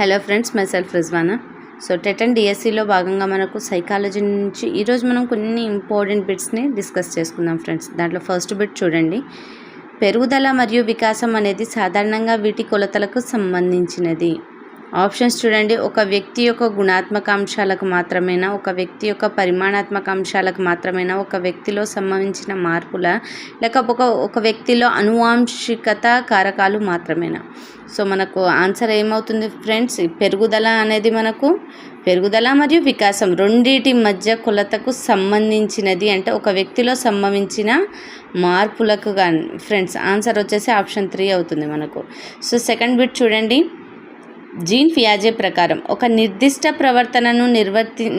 Hello friends, my self Rizwana. So TET and డిఎస్సిలో భాగంగా మనకు సైకాలజీ నుంచి ఈరోజు మనం కొన్ని ఇంపార్టెంట్ బిట్స్ని డిస్కస్ చేసుకుందాం ఫ్రెండ్స్. దాంట్లో ఫస్ట్ బిట్ చూడండి. పెరుగుదల మరియు వికాసం అనేది సాధారణంగా వీటి కొలతలకు సంబంధించినది. ఆప్షన్స్ చూడండి. ఒక వ్యక్తి యొక్క గుణాత్మక అంశాలకు మాత్రమేనా, ఒక వ్యక్తి యొక్క పరిమాణాత్మక అంశాలకు మాత్రమేనా, ఒక వ్యక్తిలో సంభవించిన మార్పుల, లేక ఒక వ్యక్తిలో అనువాంశికత కారకాలు మాత్రమేనా? సో మనకు ఆన్సర్ ఏమవుతుంది ఫ్రెండ్స్? పెరుగుదల అనేది మనకు పెరుగుదల మరియు వికాసం రెండింటి మధ్య కొలతకు సంబంధించినది, అంటే ఒక వ్యక్తిలో సంభవించిన మార్పులకు కానీ ఫ్రెండ్స్ ఆన్సర్ వచ్చేసి ఆప్షన్ 3 అవుతుంది మనకు. సో సెకండ్ బిట్ చూడండి. జీన్ పియాజే ప్రకారం ఒక నిర్దిష్ట ప్రవర్తనను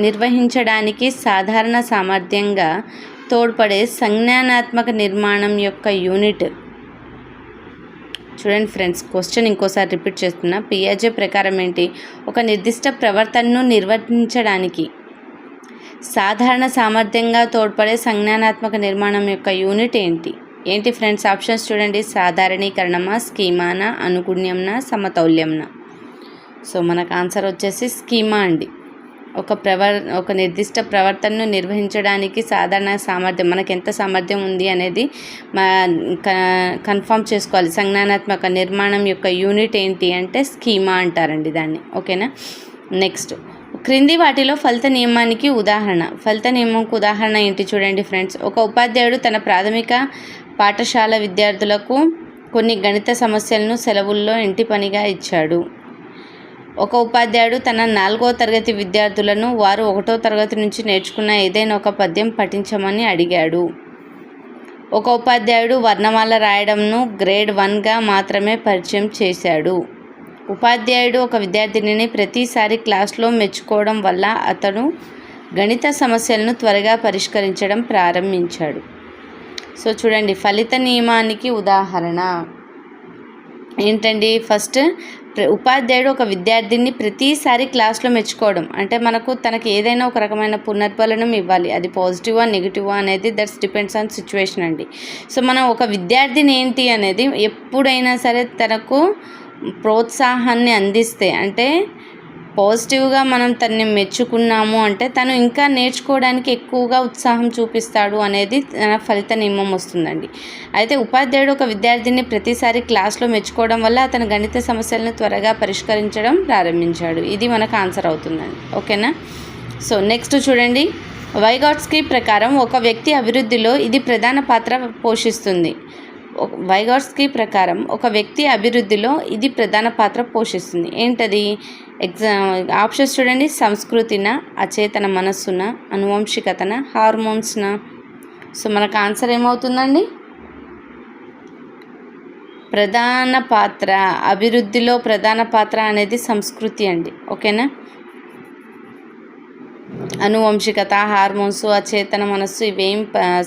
నిర్వహించడానికి సాధారణ సామర్థ్యంగా తోడ్పడే సంజ్ఞానాత్మక నిర్మాణం యొక్క యూనిట్. చూడండి ఫ్రెండ్స్, క్వశ్చన్ ఇంకోసారి రిపీట్ చేస్తున్నా. పియాజే ప్రకారం ఏంటి? ఒక నిర్దిష్ట ప్రవర్తనను నిర్వహించడానికి సాధారణ సామర్థ్యంగా తోడ్పడే సంజ్ఞానాత్మక నిర్మాణం యొక్క యూనిట్ ఏంటి ఫ్రెండ్స్? ఆప్షన్స్ చూడండి. సాధారణీకరణమా, స్కీమానా, అనుగుణ్యంనా, సమతౌల్యంనా? సో మనకు ఆన్సర్ వచ్చేసి స్కీమా అండి. ఒక నిర్దిష్ట ప్రవర్తనను నిర్వహించడానికి సాధారణ సామర్థ్యం, మనకు ఎంత సామర్థ్యం ఉంది అనేది కన్ఫర్మ్ చేసుకోవాలి. సంజ్ఞానాత్మక నిర్మాణం యొక్క యూనిట్ ఏంటి అంటే స్కీమా అంటారండి దాన్ని. ఓకేనా? నెక్స్ట్, క్రింది వాటిలో ఫలిత నియమానికి ఉదాహరణ ఏంటి చూడండి ఫ్రెండ్స్. ఒక ఉపాధ్యాయుడు తన ప్రాథమిక పాఠశాల విద్యార్థులకు కొన్ని గణిత సమస్యలను సెలవుల్లో ఇంటి పనిగా ఇచ్చాడు. ఒక ఉపాధ్యాయుడు తన 4వ తరగతి విద్యార్థులను వారు 1వ తరగతి నుంచి నేర్చుకున్న ఏదైనా ఒక పద్యం పఠించమని అడిగాడు. ఒక ఉపాధ్యాయుడు వర్ణమాల రాయడంను గ్రేడ్ 1గా మాత్రమే పరిచయం చేశాడు. ఉపాధ్యాయుడు ఒక విద్యార్థినిని ప్రతిసారి క్లాస్లో మెచ్చుకోవడం వల్ల అతను గణిత సమస్యలను త్వరగా పరిష్కరించడం ప్రారంభించాడు. సో చూడండి, ఫలిత నియమానికి ఉదాహరణ ఏంటండి? ఫస్ట్, ఉపాధ్యాయుడు ఒక విద్యార్థిని ప్రతిసారి క్లాస్లో మెచ్చుకోవడం అంటే తనకి ఏదైనా ఒక రకమైన పునర్బలనం ఇవ్వాలి. అది పాజిటివా నెగిటివా అనేది దట్స్ డిపెండ్స్ ఆన్ సిచ్యువేషన్ అండి. సో మనం ఒక విద్యార్థిని ఏంటి అనేది ఎప్పుడైనా సరే తనకు ప్రోత్సాహాన్ని అందిస్తే, అంటే పాజిటివ్గా మనం తనని మెచ్చుకున్నాము అంటే తను ఇంకా నేర్చుకోవడానికి ఎక్కువగా ఉత్సాహం చూపిస్తాడు అనేది ఫలిత నియమం వస్తుందండి. అయితే ఉపాధ్యాయుడు ఒక విద్యార్థిని ప్రతిసారి క్లాస్లో మెచ్చుకోవడం వల్ల అతను గణిత సమస్యలను త్వరగా పరిష్కరించడం ప్రారంభించాడు. ఇది మనకు ఆన్సర్ అవుతుందండి. ఓకేనా? సో నెక్స్ట్ చూడండి. వైగాట్స్కీ ప్రకారం ఒక వ్యక్తి అభివృద్ధిలో ఇది ప్రధాన పాత్ర పోషిస్తుంది. వైగాట్స్కీ ప్రకారం ఒక వ్యక్తి అభివృద్ధిలో ఇది ప్రధాన పాత్ర పోషిస్తుంది. ఏంటది? ఆప్షన్స్ చూడండి. సంస్కృతిన, అచేతన మనస్సున, అనువంశికతన, హార్మోన్స్న? సో మనకు ఆన్సర్ ఏమవుతుందండి? ప్రధాన పాత్ర, అభివృద్ధిలో ప్రధాన పాత్ర అనేది సంస్కృతి అండి. ఓకేనా? అనువంశికత, హార్మోన్స్, అచేతన మనస్సు ఇవేం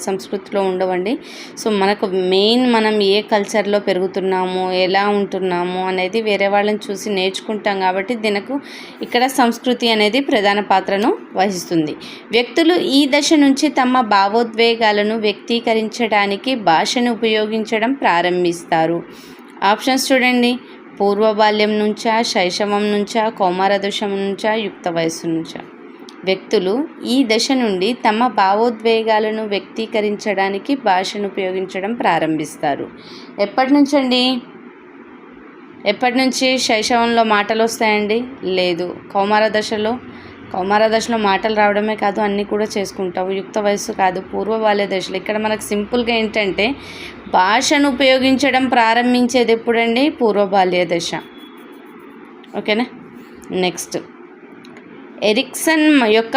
సంస్కృతిలో ఉండవండి. సో మనకు మెయిన్ మనం ఏ కల్చర్లో పెరుగుతున్నాము, ఎలా ఉంటున్నాము అనేది వేరే వాళ్ళని చూసి నేర్చుకుంటాం కాబట్టి దీనికి ఇక్కడ సంస్కృతి అనేది ప్రధాన పాత్రను వహిస్తుంది. వ్యక్తులు ఈ దశ నుంచి తమ భావోద్వేగాలను వ్యక్తీకరించడానికి భాషను ఉపయోగించడం ప్రారంభిస్తారు. ఆప్షన్స్ చూడండి. పూర్వ బాల్యం నుంచా, శైశవం నుంచా, కౌమార దశ నుంచా, యుక్త వయస్సు నుంచా? వ్యక్తులు ఈ దశ నుండి తమ భావోద్వేగాలను వ్యక్తీకరించడానికి భాషను ఉపయోగించడం ప్రారంభిస్తారు. ఎప్పటి నుంచి శైశవంలో మాటలు వస్తాయండి? లేదు. కౌమార దశలో మాటలు రావడమే కాదు, అన్నీ కూడా చేసుకుంటాము. యుక్త వయస్సు కాదు, పూర్వ బాల్య దశలో. ఇక్కడ మనకు సింపుల్గా ఏంటంటే భాషను ఉపయోగించడం ప్రారంభించేది ఎప్పుడండి? పూర్వ బాల్య దశ. ఓకేనా? నెక్స్ట్, ఎరిక్సన్ యొక్క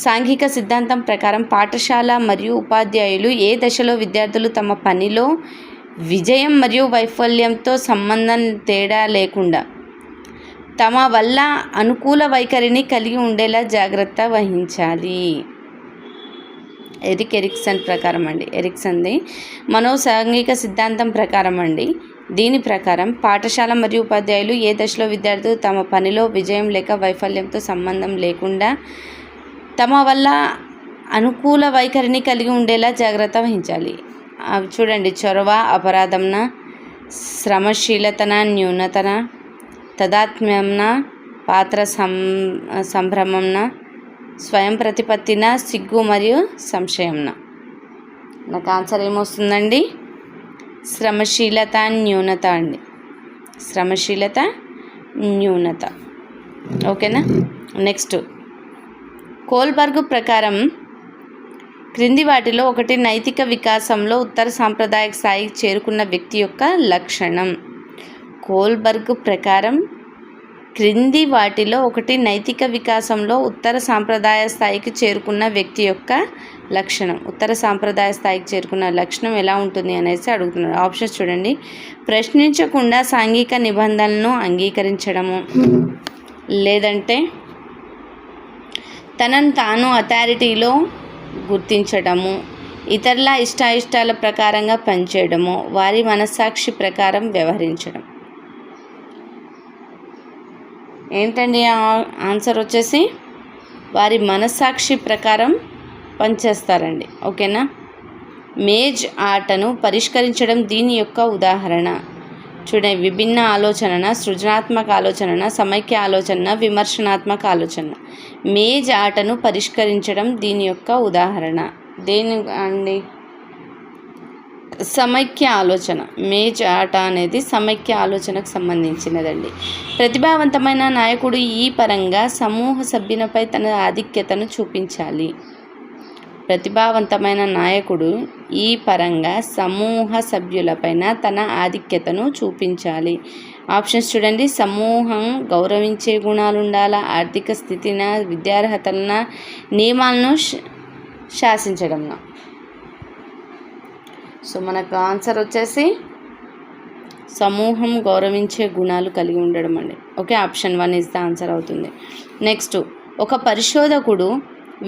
సాంఘిక సిద్ధాంతం ప్రకారం పాఠశాల మరియు ఉపాధ్యాయులు ఏ దశలో విద్యార్థులు తమ పనిలో విజయం మరియు వైఫల్యంతో సంబంధం తేడా లేకుండా తమ వల్ల అనుకూల వైఖరిని కలిగి ఉండేలా జాగ్రత్త వహించాలి? ఎరిక్సన్ ప్రకారం అండి. ఎరిక్సన్ది సాంఘిక సిద్ధాంతం ప్రకారం అండి. దీని ప్రకారం పాఠశాల మరియు ఉపాధ్యాయులు ఏ దశలో విద్యార్థులు తమ పనిలో విజయం లేక వైఫల్యంతో సంబంధం లేకుండా తమ వల్ల అనుకూల వైఖరిని కలిగి ఉండేలా జాగ్రత్త వహించాలి. అవి చూడండి. చొరవ, అపరాధంన, శ్రమశీలతన, న్యూనతన, తదాత్మ్యంన, పాత్ర సంభ్రమంన, స్వయం ప్రతిపత్తిన, సిగ్గు మరియు సంశయంన. నాకు ఆన్సర్ ఏమొస్తుందండి? శ్రమశీలత న్యూనత అండి. శ్రమశీలత న్యూనత. ఓకేనా. నెక్స్ట్, కోల్బర్గ్ ప్రకారం క్రింది వాటిలో ఒకటి నైతిక వికాసంలో ఉత్తర సాంప్రదాయ స్థాయికి చేరుకున్న వ్యక్తి యొక్క లక్షణం. కోల్బర్గ్ ప్రకారం క్రింది వాటిలో ఒకటి నైతిక వికాసంలో ఉత్తర సాంప్రదాయ స్థాయికి చేరుకున్న వ్యక్తి యొక్క లక్షణం. ఉత్తర సాంప్రదాయ స్థాయికి చేరుకున్న లక్షణం ఎలా ఉంటుంది అనేసి అడుగుతున్నారు. ఆప్షన్స్ చూడండి. ప్రశ్నించకుండా సాంఘిక నిబంధనలను అంగీకరించడము, లేదంటే తనను తాను అథారిటీలో గుర్తించడము, ఇతరుల ఇష్టాయిష్టాల ప్రకారంగా పనిచేయడము, వారి మనస్సాక్షి ప్రకారం వ్యవహరించడం. ఏంటండి ఆన్సర్ వచ్చేసి వారి మనస్సాక్షి ప్రకారం పనిచేస్తారండి. ఓకేనా. మేజ్ ఆటను పరిష్కరించడం దీని యొక్క ఉదాహరణ. చూడండి, విభిన్న ఆలోచన, సృజనాత్మక ఆలోచన, సమైక్య ఆలోచన, విమర్శనాత్మక ఆలోచన. మేజ్ ఆటను పరిష్కరించడం దీని యొక్క ఉదాహరణ. దేని అండి? సమైక్య ఆలోచన. మేజ్ ఆట అనేది సమైక్య ఆలోచనకు సంబంధించినదండి. ప్రతిభావంతమైన నాయకుడు ఈ పరంగా సమూహ సభ్యునిపై తన ఆధిక్యతను చూపించాలి. ప్రతిభావంతమైన నాయకుడు ఈ పరంగా సమూహ సభ్యులపైన తన ఆధిక్యతను చూపించాలి. ఆప్షన్స్ చూడండి. సమూహం గౌరవించే గుణాలు ఉండాలా, ఆర్థిక స్థితిన, విద్యార్హతలన, నియమాలను శాసించడంన. సో మనకు ఆన్సర్ వచ్చేసి సమూహం గౌరవించే గుణాలు కలిగి ఉండడం అండి. Okay, option 1 is the answer అవుతుంది. నెక్స్ట్, ఒక పరిశోధకుడు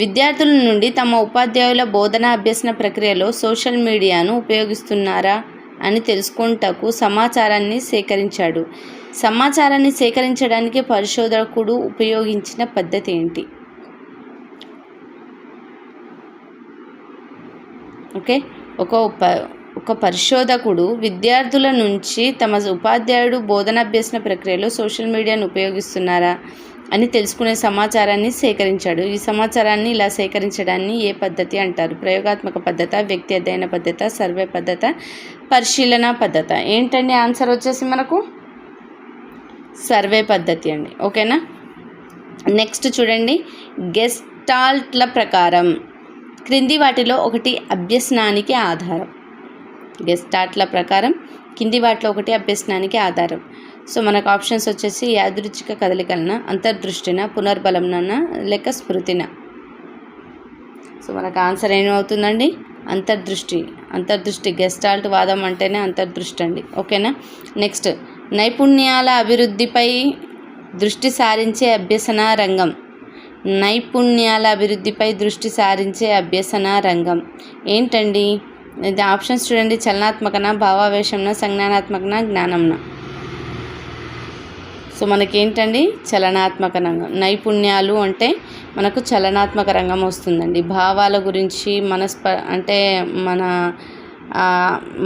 విద్యార్థుల నుండి తమ ఉపాధ్యాయుల బోధన అభ్యసన ప్రక్రియలో సోషల్ మీడియాను ఉపయోగిస్తున్నారా అని తెలుసుకుంటకు సమాచారాన్ని సేకరించాడు. సమాచారాన్ని సేకరించడానికి పరిశోధకుడు ఉపయోగించిన పద్ధతి ఏంటి? ఓకే, ఒక పరిశోధకుడు విద్యార్థుల నుంచి తమ ఉపాధ్యాయుడు బోధనాభ్యసన ప్రక్రియలో సోషల్ మీడియాను ఉపయోగిస్తున్నారా అని తెలుసుకునే సమాచారాన్ని సేకరించాడు. ఈ సమాచారాన్ని ఇలా సేకరించడాన్ని ఏ పద్ధతి అంటారు? ప్రయోగాత్మక పద్ధత, వ్యక్తి అధ్యయన పద్ధత, సర్వే పద్ధత, పరిశీలన పద్ధత. ఏంటండి ఆన్సర్ వచ్చేసి మనకు సర్వే పద్ధతి అండి. ఓకేనా. నెక్స్ట్ చూడండి, గెస్టాల్ట్ల ప్రకారం క్రింది వాటిలో ఒకటి అభ్యసనానికి ఆధారం. గెస్టాల్ట్ల ప్రకారం కింది వాటిలో ఒకటి అభ్యసనానికి ఆధారం. సో మనకు ఆప్షన్స్ వచ్చేసి యాదృచ్ఛిక కదలికలన, అంతర్దృష్టిన, పునర్బలంన, లేక స్మృతిన. సో మనకు ఆన్సర్ ఏమవుతుందండి? అంతర్దృష్టి. గెస్టాల్ట్ వాదం అంటేనే అంతర్దృష్టి అండి. ఓకేనా. నెక్స్ట్, నైపుణ్యాల అభివృద్ధిపై దృష్టి సారించే అభ్యసన రంగం. నైపుణ్యాల అభివృద్ధిపై దృష్టి సారించే అభ్యసన రంగం ఏంటండి? ఇది ఆప్షన్స్ చూడండి. చలనాత్మకన, భావావేశంన, సంజ్ఞానాత్మకన, జ్ఞానంన. సో మనకేంటండి? చలనాత్మక రంగం. నైపుణ్యాలు అంటే మనకు చలనాత్మక రంగం వస్తుందండి. భావాల గురించి అంటే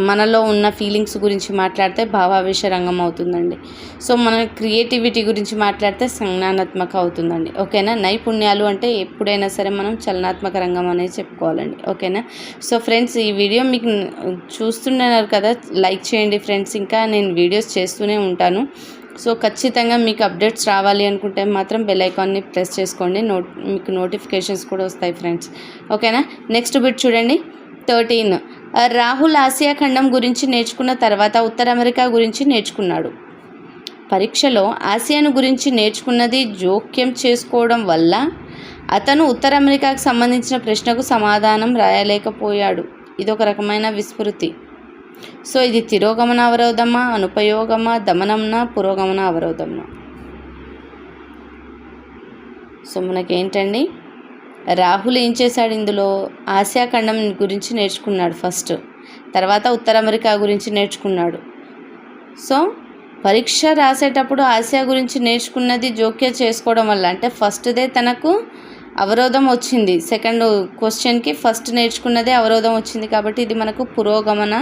మనలో ఉన్న ఫీలింగ్స్ గురించి మాట్లాడితే భావావేశ రంగం అవుతుందండి. సో మన క్రియేటివిటీ గురించి మాట్లాడితే సంజ్ఞానాత్మక అవుతుందండి. ఓకేనా. నైపుణ్యాలు అంటే ఎప్పుడైనా సరే మనం చలనాత్మక రంగం అనేది చెప్పుకోవాలండి. ఓకేనా. సో ఫ్రెండ్స్, ఈ వీడియో మీకు చూస్తున్నారు కదా, లైక్ చేయండి ఫ్రెండ్స్. ఇంకా నేను వీడియోస్ చేస్తూనే ఉంటాను. సో ఖచ్చితంగా మీకు అప్డేట్స్ రావాలి అనుకుంటే మాత్రం బెల్ ఐకాన్ని ప్రెస్ చేసుకోండి. మీకు నోటిఫికేషన్స్ కూడా వస్తాయి ఫ్రెండ్స్. ఓకేనా. నెక్స్ట్ బిట్ చూడండి. 13. రాహుల్ ఆసియా ఖండం గురించి నేర్చుకున్న తర్వాత ఉత్తర అమెరికా గురించి నేర్చుకున్నాడు. పరీక్షలో ఆసియాను గురించి నేర్చుకున్నది జోక్యం చేసుకోవడం వల్ల అతను ఉత్తర అమెరికాకు సంబంధించిన ప్రశ్నకు సమాధానం రాయలేకపోయాడు. ఇదొక రకమైన విస్మృతి. సో ఇది తిరోగమన అవరోధమా, అనుపయోగమా, దమనంనా, పురోగమన అవరోధమా? సో మనకేంటండి, రాహుల్ ఏం చేశాడు? ఇందులో ఆసియా ఖండం గురించి నేర్చుకున్నాడు ఫస్ట్, తర్వాత ఉత్తర అమెరికా గురించి నేర్చుకున్నాడు. సో పరీక్ష రాసేటప్పుడు ఆసియా గురించి నేర్చుకున్నది జోక్యం చేసుకోవడం వల్ల, అంటే ఫస్ట్దే తనకు అవరోధం వచ్చింది. సెకండ్ క్వశ్చన్కి ఫస్ట్ నేర్చుకున్నదే అవరోధం వచ్చింది కాబట్టి ఇది మనకు పురోగమన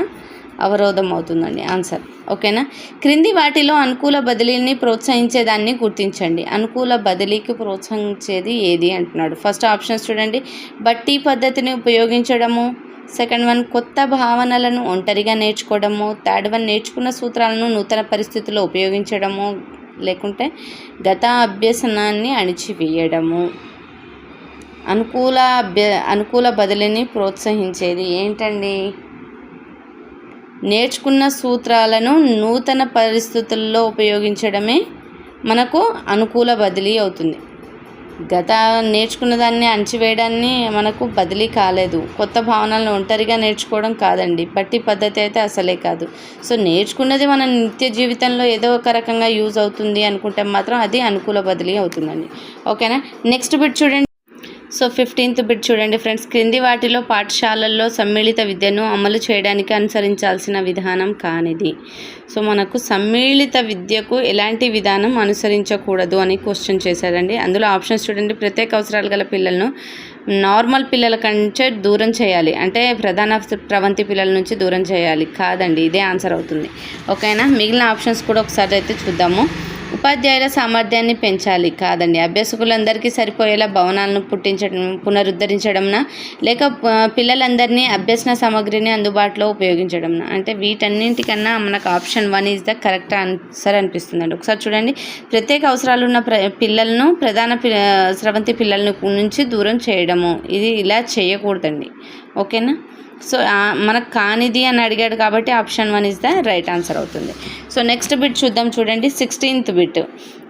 అవరోధం అవుతుందండి ఆన్సర్. ఓకేనా. క్రింది వాటిలో అనుకూల బదిలీని ప్రోత్సహించేదాన్ని గుర్తించండి. అనుకూల బదిలీకి ప్రోత్సహించేది ఏది అంటున్నాడు. ఫస్ట్ ఆప్షన్స్ చూడండి. బట్టి పద్ధతిని ఉపయోగించడము, సెకండ్ వన్ కొత్త భావనలను ఒంటరిగా నేర్చుకోవడము, థర్డ్ వన్ నేర్చుకున్న సూత్రాలను నూతన పరిస్థితుల్లో ఉపయోగించడము, లేకుంటే అభ్యసనాన్ని అణిచివేయడము. అనుకూల బదిలీని ప్రోత్సహించేది ఏంటండి? నేర్చుకున్న సూత్రాలను నూతన పరిస్థితుల్లో ఉపయోగించడమే మనకు అనుకూల బదిలీ అవుతుంది. నేర్చుకున్న దాన్ని అణచివేయడాన్ని మనకు బదిలీ కాలేదు. కొత్త భావనలను ఒంటరిగా నేర్చుకోవడం కాదండి. బట్టి పద్ధతి అయితే అసలే కాదు. సో నేర్చుకున్నది మన నిత్య జీవితంలో ఏదో ఒక రకంగా యూజ్ అవుతుంది అనుకుంటే మాత్రం అది అనుకూల బదిలీ అవుతుందండి. ఓకేనా. నెక్స్ట్ బిట్ చూడండి. సో 15th బిట్ చూడండి ఫ్రెండ్స్. క్రింది వాటిలో పాఠశాలల్లో సమ్మిళిత విద్యను అమలు చేయడానికి అనుసరించాల్సిన విధానం కానిది. సో మనకు సమ్మిళిత విద్యకు ఎలాంటి విధానం అనుసరించకూడదు అని క్వశ్చన్ చేశారండి. అందులో ఆప్షన్స్ చూడండి. ప్రత్యేక అవసరాలు గల పిల్లలను నార్మల్ పిల్లల కంటే దూరం చేయాలి, అంటే ప్రధాన ప్రవంతి పిల్లల నుంచి దూరం చేయాలి. కాదండి, ఇదే ఆన్సర్ అవుతుంది. ఓకేనా. మిగిలిన ఆప్షన్స్ కూడా ఒకసారి అయితే చూద్దాము. ఉపాధ్యాయుల సామర్థ్యాన్ని పెంచాలి. కాదండి. అభ్యాసకులందరికీ సరిపోయేలా భవనాలను పునరుద్ధరించడంనా, లేక పిల్లలందరినీ అభ్యసన సామగ్రిని అందుబాటులో ఉపయోగించడంనా, అంటే వీటన్నింటికన్నా మనకు option 1 is the correct answer అనిపిస్తుందండి. ఒకసారి చూడండి. ప్రత్యేక అవసరాలు ఉన్న పిల్లలను ప్రధాన స్రవంతి పిల్లల నుంచి దూరం చేయడము, ఇది ఇలా చేయకూడదండి. ఓకేనా. సో మనకు కానిది అని అడిగాడు కాబట్టి option 1 is the right answer అవుతుంది. సో నెక్స్ట్ బిట్ చూద్దాం చూడండి. 16th bit.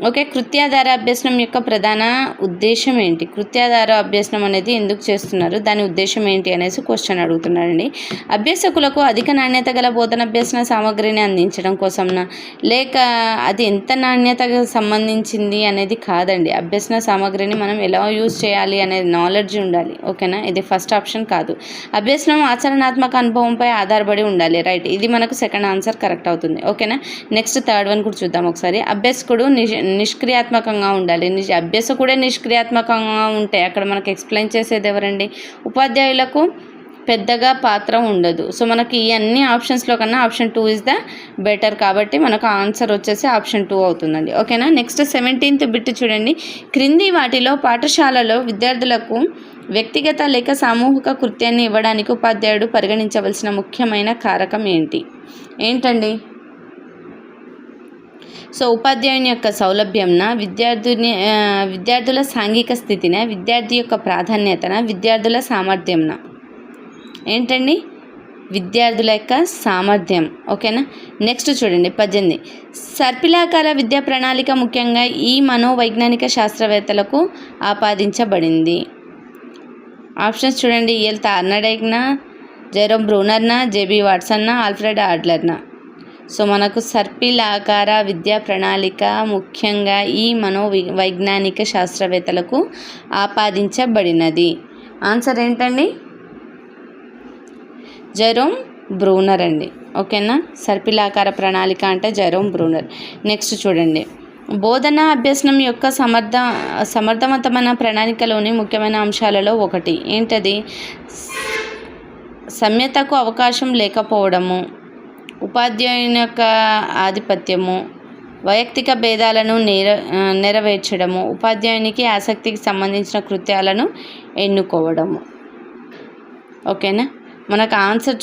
ఓకే. కృత్యాధార అభ్యసనం యొక్క ప్రధాన ఉద్దేశం ఏంటి? కృత్యాధార అభ్యసనం అనేది ఎందుకు చేస్తున్నారు, దాని ఉద్దేశం ఏంటి అనేసి క్వశ్చన్ అడుగుతున్నారండి. అభ్యాసకులకు అధిక నాణ్యత గల బోధనాభ్యసన సామగ్రిని అందించడం కోసంనా, లేక అది ఎంత నాణ్యతకు సంబంధించింది అనేది కాదండి. అభ్యసన సామగ్రిని మనం ఎలా యూజ్ చేయాలి అనే నాలెడ్జ్ ఉండాలి. ఓకేనా. ఇది ఫస్ట్ ఆప్షన్ కాదు. అభ్యసనం ఆచరణాత్మక అనుభవంపై ఆధారపడి ఉండాలి. రైట్. ఇది మనకు సెకండ్ ఆన్సర్ కరెక్ట్ అవుతుంది. ఓకేనా. నెక్స్ట్ థర్డ్ వన్ కూడా చూద్దాం ఒకసారి. అభ్యాసకుడు నిష్క్రియాత్మకంగా ఉండాలి. అభ్యాసకుడే నిష్క్రియాత్మకంగా ఉంటే అక్కడ మనకు ఎక్స్ప్లెయిన్ చేసేది ఎవరండి? ఉపాధ్యాయులకు పెద్దగా పాత్ర ఉండదు. సో మనకి ఈ అన్ని ఆప్షన్స్లో కన్నా ఆప్షన్ 2 ఈజ్ ద బెటర్, కాబట్టి మనకు ఆన్సర్ వచ్చేసి ఆప్షన్ 2 అవుతుందండి. ఓకేనా. నెక్స్ట్ 17th బిట్ చూడండి. క్రింది వాటిలో పాఠశాలలో విద్యార్థులకు వ్యక్తిగత లేక సామూహిక కృత్యాన్ని ఇవ్వడానికి ఉపాధ్యాయుడు పరిగణించవలసిన ముఖ్యమైన కారకం ఏంటండి? సో ఉపాధ్యాయుని యొక్క సౌలభ్యంన, విద్యార్థుల సాంఘిక స్థితిన, విద్యార్థి యొక్క ప్రాధాన్యతన, విద్యార్థుల సామర్థ్యంన. ఏంటండి? విద్యార్థుల యొక్క సామర్థ్యం. ఓకేనా. నెక్స్ట్ చూడండి 18. సర్పిలాకార విద్యా ప్రణాళిక ముఖ్యంగా ఈ మనోవైజ్ఞానిక శాస్త్రవేత్తలకు ఆపాదించబడింది. ఆప్షన్స్ చూడండి. ఎల్ థార్నడైక్నా, జెరోమ్ బ్రూనర్నా, జేబీ వాట్సన్నా, ఆల్ఫ్రెడ్ ఆడ్లర్నా. సో మనకు సర్పిలాకార విద్యా ప్రణాళిక ముఖ్యంగా ఈ మనోవైజ్ఞానిక శాస్త్రవేత్తలకు ఆపాదించబడినది. ఆన్సర్ ఏంటండి? జెరోమ్ బ్రూనర్ అండి. ఓకేనా. సర్పిలాకార ప్రణాళిక అంటే జెరోమ్ బ్రూనర్. నెక్స్ట్ చూడండి. బోధనా అభ్యసనం యొక్క సమర్థవంతమైన ప్రణాళికలోని ముఖ్యమైన అంశాలలో ఒకటి ఏంటది? సమ్యతకు అవకాశం లేకపోవడము, ఉపాధ్యాయుని యొక్క ఆధిపత్యము, వైయక్తిక భేదాలను నెరవేర్చడము, ఉపాధ్యాయునికి ఆసక్తికి సంబంధించిన కృత్యాలను ఎన్నుకోవడము. ఓకేనా. మనకు ఆన్సర్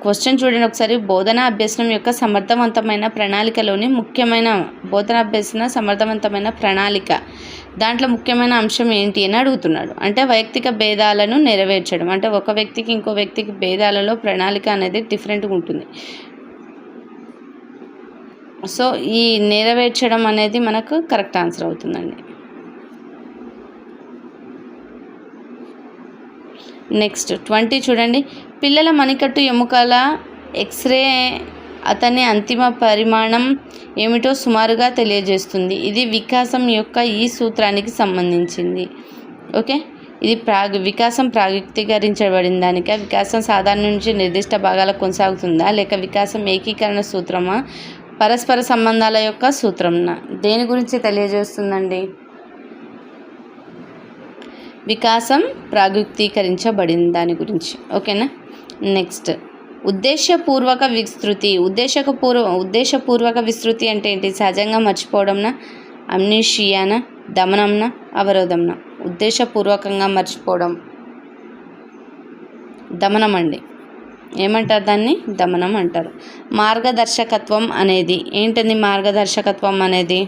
క్వశ్చన్ చూడండి ఒకసారి. బోధనా అభ్యసనం యొక్క సమర్థవంతమైన ప్రణాళికలోని ముఖ్యమైన బోధనాభ్యసన సమర్థవంతమైన ప్రణాళిక దాంట్లో ముఖ్యమైన అంశం ఏంటి అని అడుగుతున్నాడు. అంటే వైయక్తిక భేదాలను నెరవేర్చడం, అంటే ఒక వ్యక్తికి ఇంకో వ్యక్తికి భేదాలలో ప్రణాళిక అనేది డిఫరెంట్గా ఉంటుంది. సో ఈ నెరవేర్చడం అనేది మనకు కరెక్ట్ ఆన్సర్ అవుతుందండి. నెక్స్ట్ 20 చూడండి. పిల్లల మణికట్టు ఎముకల ఎక్స్రే అతని అంతిమ పరిమాణం ఏమిటో సుమారుగా తెలియజేస్తుంది. ఇది వికాసం యొక్క ఈ సూత్రానికి సంబంధించింది. ఓకే. ఇది వికాసం ప్రాయుక్తీకరించబడిన దానిక, వికాసం సాధారణ నుంచి నిర్దిష్ట భాగాలకు కొనసాగుతుందా, లేక వికాసం ఏకీకరణ సూత్రమా, పరస్పర సంబంధాల యొక్క సూత్రంనా? దేని గురించి తెలియజేస్తుందండి? వికాసం ప్రాయుక్తీకరించబడిన దాని గురించి. ఓకేనా. నెక్స్ట్ ఉద్దేశపూర్వక విస్తృతి అంటే ఏంటి? సహజంగా మర్చిపోవడంనా, అమ్నీషియానా, దమనంనా, అవరోధంనా? ఉద్దేశపూర్వకంగా మర్చిపోవడం దమనం అండి. ఏమంటారు దాన్ని? దమనం అంటారు. మార్గదర్శకత్వం అనేది ఏంటండి? మార్గదర్శకత్వం అనేది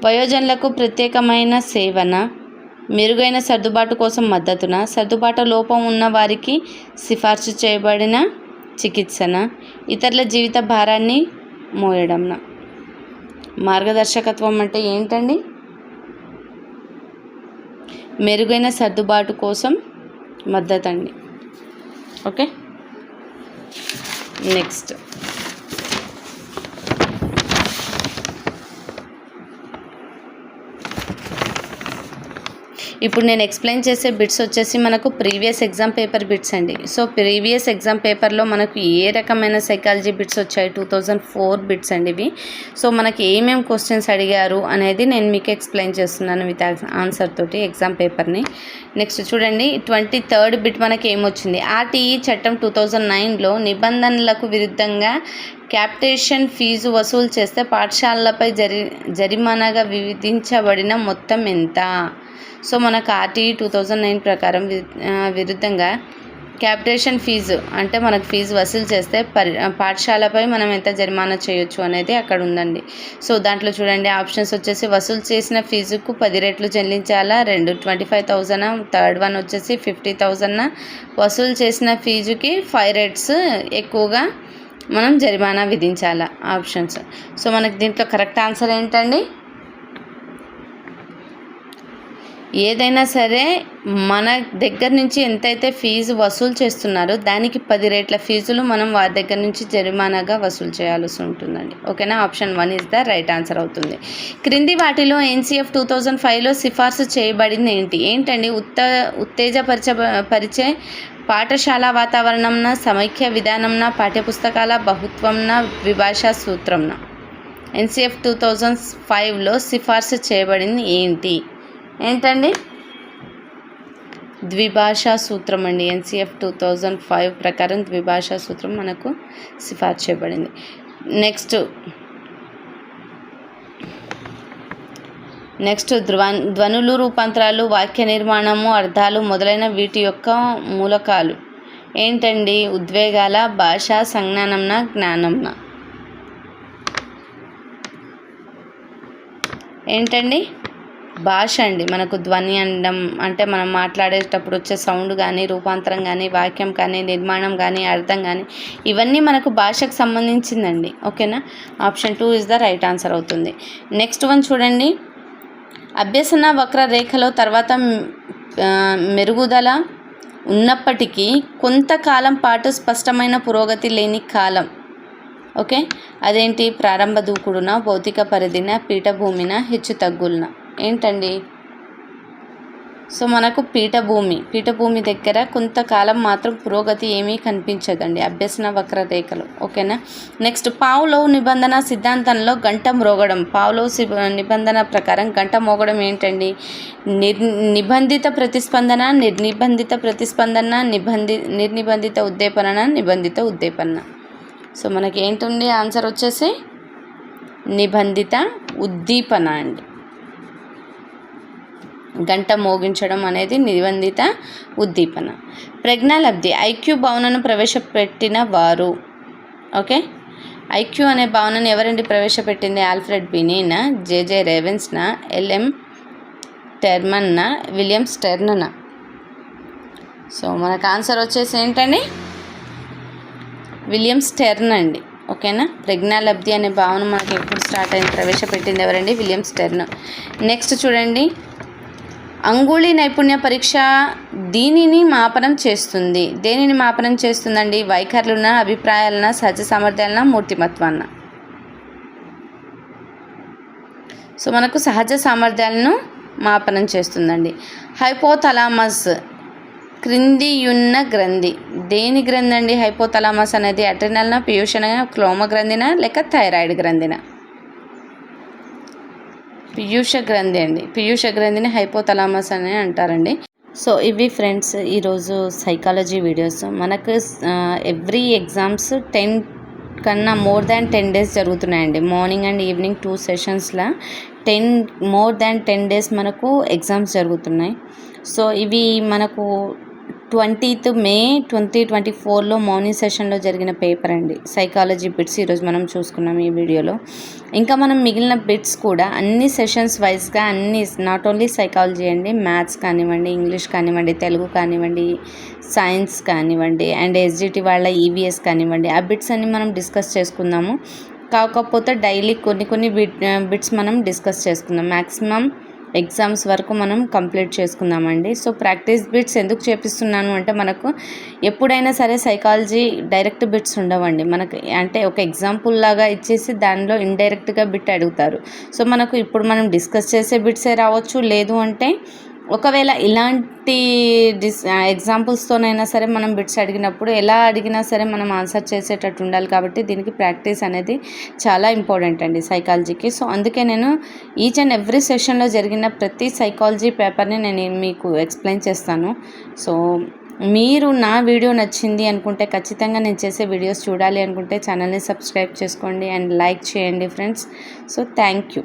వయోజనులకు ప్రత్యేకమైన సేవన, మెరుగైన సర్దుబాటు కోసం మద్దతున, సర్దుబాటు లోపం ఉన్న వారికి సిఫార్సు చేయబడిన చికిత్సన, ఇతరుల జీవిత భారాన్ని మోయడంన? మార్గదర్శకత్వం అంటే ఏంటండి? మెరుగైన సర్దుబాటు కోసం మద్దతు అండి. ఓకే, నెక్స్ట్ ఇప్పుడు నేను ఎక్స్ప్లెయిన్ చేసే బిట్స్ వచ్చేసి మనకు ప్రీవియస్ ఎగ్జామ్ పేపర్ బిట్స్ అండి. సో ప్రీవియస్ ఎగ్జామ్ పేపర్లో మనకు ఏ రకమైన సైకాలజీ బిట్స్ వచ్చాయి? 2004 బిట్స్ అండి ఇవి. సో మనకి ఏమేమి క్వశ్చన్స్ అడిగారు అనేది నేను మీకు ఎక్స్ప్లెయిన్ చేస్తున్నాను విత్ ఆన్సర్ తోటి ఎగ్జామ్ పేపర్ని. నెక్స్ట్ చూడండి, 23rd బిట్ మనకి ఏమొచ్చింది? ఆర్టీఈ చట్టం 2009లో నిబంధనలకు విరుద్ధంగా క్యాపిటేషన్ ఫీజు వసూలు చేస్తే పాఠశాలలపై జరిమానాగా విధించబడిన మొత్తం ఎంత? సో మనకు ఆర్టీఈ 2009 ప్రకారం విరుద్ధంగా క్యాపిటేషన్ ఫీజు అంటే మనకు ఫీజు వసూలు చేస్తే పాఠశాలపై మనం ఎంత జరిమానా చేయొచ్చు అనేది అక్కడ ఉందండి. సో దాంట్లో చూడండి, ఆప్షన్స్ వచ్చేసి వసూలు చేసిన ఫీజుకు 10 రెట్లు చెల్లించాలా, 25,000, థర్డ్ వన్ వచ్చేసి 50,000, వసూలు చేసిన ఫీజుకి 5 రెట్స్ ఎక్కువగా మనం జరిమానా విధించాలా ఆప్షన్స్. సో మనకి దీంట్లో కరెక్ట్ ఆన్సర్ ఏంటండి? ఏదైనా సరే మన దగ్గర నుంచి ఎంతైతే ఫీజు వసూలు చేస్తున్నారో దానికి 10 రెట్ల ఫీజులు మనం వారి దగ్గర నుంచి జరిమానాగా వసూలు చేయాల్సి ఉంటుందండి. ఓకేనా, option 1 is the right answer అవుతుంది. క్రింది వాటిలో NCF 2005లో సిఫార్సు చేయబడింది ఏంటండి? ఉత్తేజపరిచే పాఠశాల వాతావరణంన, సమైక్య విధానంన, పాఠ్యపుస్తకాల బహుత్వంన, ద్విభాషా సూత్రంన? NCF 2005లో సిఫార్సు చేయబడింది ఏంటండి? ద్విభాషా సూత్రం అండి. NCF 2005 ప్రకారం ద్విభాషా సూత్రం మనకు సిఫార్సు చేయబడింది. నెక్స్ట్ ధ్వనులు, రూపాంతరాలు, వాక్య నిర్మాణము, అర్థాలు మొదలైన వీటి యొక్క మూలకాలు ఏంటండి? ఉద్వేగాల, భాష, సంజ్ఞానంన, జ్ఞానంన? ఏంటండి? భాష అండి. మనకు ధ్వని అనడం అంటే మనం మాట్లాడేటప్పుడు వచ్చే సౌండ్ కానీ, రూపాంతరం కానీ, వాక్యం కానీ, నిర్మాణం కానీ, అర్థం కానీ, ఇవన్నీ మనకు భాషకు సంబంధించిందండి. ఓకేనా, option 2 is the right answer అవుతుంది. నెక్స్ట్ వన్ చూడండి, అభ్యసన వక్రరేఖలో తర్వాత మెరుగుదల ఉన్నప్పటికీ కొంతకాలం పాటు స్పష్టమైన పురోగతి లేని కాలం. ఓకే, అదేంటి? ప్రారంభ దూకుడున, భౌతిక పరిధిన, పీఠభూమిన, హెచ్చు తగ్గులన? ఏంటండి? సో మనకు పీఠభూమి దగ్గర కొంతకాలం మాత్రం పురోగతి ఏమీ కనిపించదండి అభ్యసన వక్రరేఖలో. ఓకేనా, నెక్స్ట్ పావ్లోవ్ నిబంధన సిద్ధాంతంలో గంట మ్రోగడం. పావ్లోవ్ నిబంధన ప్రకారం గంట మోగడం ఏంటండి? నిబంధిత ప్రతిస్పందన, నిర్నిబంధిత ప్రతిస్పందన, నిర్నిబంధిత ఉద్దీపన, నిబంధిత ఉద్దీపన? సో మనకి ఏంటండి ఆన్సర్ వచ్చేసి నిబంధిత ఉద్దీపన అండి. గంట మోగించడం అనేది నిబంధిత ఉద్దీపన. ప్రజ్ఞాలబ్ధి ఐక్యూ భావనను ప్రవేశపెట్టిన వారు. ఓకే, ఐక్యూ అనే భావనను ఎవరండి ప్రవేశపెట్టింది? ఆల్ఫ్రెడ్ బినీనా, జేజే రేవెన్స్నా, LM టెర్మన్నా, విలియం స్టెర్నా? సో మనకు ఆన్సర్ వచ్చేసి ఏంటండి? విలియం స్టెర్న్ అండి. ఓకేనా, ప్రజ్ఞాలబ్ధి అనే భావన మనకి ఎప్పుడు స్టార్ట్ అయింది? ప్రవేశపెట్టింది ఎవరండి? William Stern. నెక్స్ట్ చూడండి, అంగుళి నైపుణ్య పరీక్ష దీనిని మాపనం చేస్తుంది. దేనిని మాపనం చేస్తుందండి? వైఖరులన, అభిప్రాయాలన, సహజ సామర్థ్యాలన, మూర్తిమత్వాన్న? సో మనకు సహజ సామర్థ్యాలను మాపనం చేస్తుందండి. హైపోథలామస్ క్రిందియున్న గ్రంథి దేని గ్రంథి అండి? హైపోథలామస్ అనేది అడ్రినల్న, పీయూషన, క్లోమ గ్రంథిన, లేక థైరాయిడ్ గ్రంథిన? పీయూష గ్రంథి అండి. పీయూష గ్రంథిని హైపోథలామస్ అని అంటారండి. సో ఇవి ఫ్రెండ్స్ ఈరోజు సైకాలజీ వీడియోస్. మనకు ఎవ్రీ ఎగ్జామ్స్ 10 కన్నా మోర్ దాన్ 10 డేస్ జరుగుతున్నాయండి. మార్నింగ్ అండ్ ఈవినింగ్ 2 సెషన్స్లో మోర్ దాన్ 10 డేస్ మనకు ఎగ్జామ్స్ జరుగుతున్నాయి. సో ఇవి మనకు 20th May 2024లో మార్నింగ్ సెషన్లో జరిగిన పేపర్ అండి, సైకాలజీ బిట్స్ ఈరోజు మనం చూసుకున్నాం ఈ వీడియోలో. ఇంకా మనం మిగిలిన బిట్స్ కూడా అన్ని సెషన్స్ వైజ్గా అన్ని, నాట్ ఓన్లీ సైకాలజీ అండి, మ్యాథ్స్ కానివ్వండి, ఇంగ్లీష్ కానివ్వండి, తెలుగు కానివ్వండి, సైన్స్ కానివ్వండి, అండ్ ఎస్జిటి వాళ్ళ ఈవీఎస్ కానివ్వండి, ఆ బిట్స్ అన్ని మనం డిస్కస్ చేసుకుందాము. కాకపోతే డైలీ కొన్ని బిట్స్ మనం డిస్కస్ చేసుకుందాం. మ్యాక్సిమం ఎగ్జామ్స్ వరకు మనం కంప్లీట్ చేసుకుందామండి. సో ప్రాక్టీస్ బిట్స్ ఎందుకు చేపిస్తున్నాను అంటే, మనకు ఎప్పుడైనా సరే సైకాలజీ డైరెక్ట్ బిట్స్ ఉండవండి. మనకు అంటే ఒక ఎగ్జాంపుల్ లాగా ఇచ్చేసి దానిలో ఇండైరెక్ట్గా బిట్ అడుగుతారు. సో మనకు ఇప్పుడు మనం డిస్కస్ చేసే బిట్సే రావచ్చు, లేదు అంటే ఒకవేళ ఇలాంటి ఎగ్జాంపుల్స్తోనైనా సరే మనం బిట్స్ అడిగినప్పుడు ఎలా అడిగినా సరే మనం ఆన్సర్ చేసేటట్టు ఉండాలి. కాబట్టి దీనికి ప్రాక్టీస్ అనేది చాలా ఇంపార్టెంట్ అండి సైకాలజీకి. సో అందుకే నేను ఈచ్ అండ్ ఎవ్రీ సెషన్లో జరిగిన ప్రతి సైకాలజీ పేపర్ని నేను మీకు ఎక్స్ప్లెయిన్ చేస్తాను. సో మీరు నా వీడియో నచ్చింది అనుకుంటే ఖచ్చితంగా నేను చేసే వీడియోస్ చూడాలి అనుకుంటే ఛానల్ని సబ్స్క్రైబ్ చేసుకోండి అండ్ లైక్ చేయండి ఫ్రెండ్స్. So thank you.